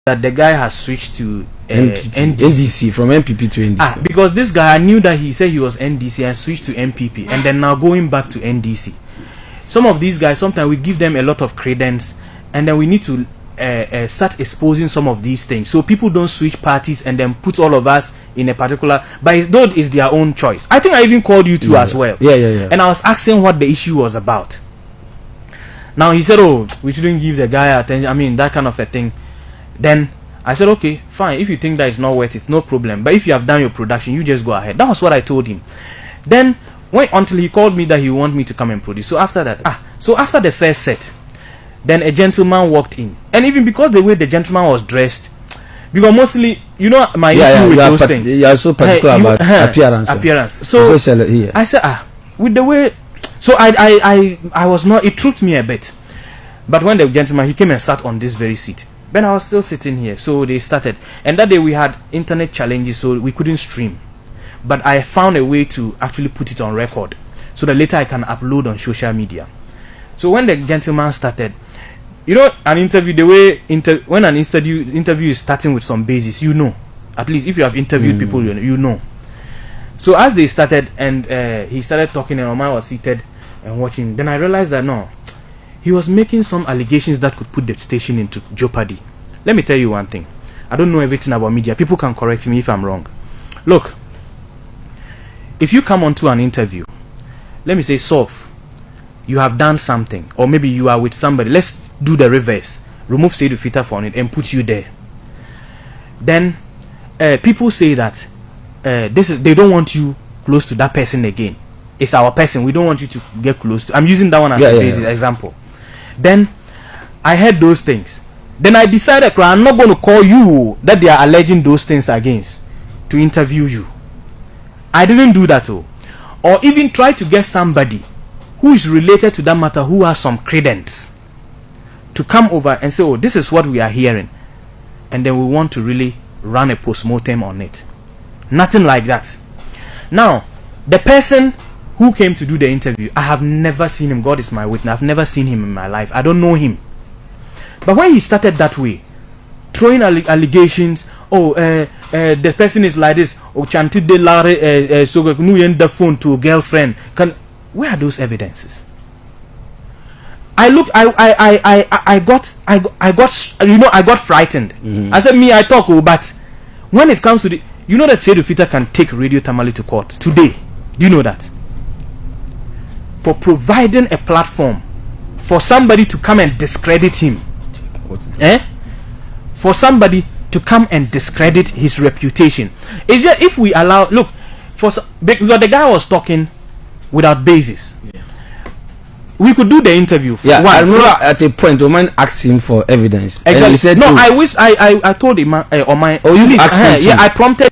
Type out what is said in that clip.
that the guy has switched to NDC from MPP to NDC. Because this guy, I knew that he said he was NDC and switched to MPP, and then now going back to NDC. Some of these guys, sometimes we give them a lot of credence, and then we need to start exposing some of these things so people don't switch parties and then put all of us in a particular. But though it's their own choice. I think I even called you two as well. Yeah. And I was asking what the issue was about. Now he said, "Oh, we shouldn't give the guy attention." I mean, that kind of a thing. Then I said, "Okay, fine. If you think that it's not worth it, no problem. But if you have done your production, you just go ahead." That was what I told him. Then until he called me that he want me to come and produce. So after that, so after the first set, then a gentleman walked in, and even because the way the gentleman was dressed, because mostly, you know, my issue with those things. You are so particular about appearance. So I said, with the way, so I was not. It tricked me a bit. But when the gentleman, he came and sat on this very seat, then I was still sitting here. So they started, and that day we had internet challenges, so we couldn't stream. But I found a way to actually put it on record, so that later I can upload on social media. So when the gentleman started, you know, an interview, the way when an interview is starting with some basis, you know, at least if you have interviewed people, you know. So as they started, and he started talking, and Omar was seated and watching, then I realized that no, he was making some allegations that could put the station into jeopardy. Let me tell you one thing. I don't know everything about media. People can correct me if I'm wrong. Look, if you come onto an interview, let me say, you have done something, or maybe you are with somebody. Let's do the reverse. Remove Seidu Fiter from it and put you there. Then people say that they don't want you close to that person again. It's our person. We don't want you to get close to. I'm using that one as a basic example. Then I heard those things. Then I decided I'm not going to call you that they are alleging those things against to interview you. I didn't do that, or even try to get somebody who is related to that matter, who has some credence, to come over and say, "Oh, this is what we are hearing," and then we want to really run a post-mortem on it. Nothing like that. Now, the person who came to do the interview, I have never seen him. God is my witness. I've never seen him in my life. I don't know him. But when he started that way, throwing allegations, the person is like this, chanted de lare, so the phone to a girlfriend. Where are those evidences? I got frightened. I said, I talk, but when it comes to the, you know that Seidu Fiter can take Radio Tamale to court today. Do you know that? For providing a platform for somebody to come and discredit him. For somebody to come and discredit his reputation. It's just if we allow, look, because the guy was talking without basis. We could do the interview. I remember at a point Oman asked him for evidence. Exactly. And he said, no, I wish I told him you asked him I prompted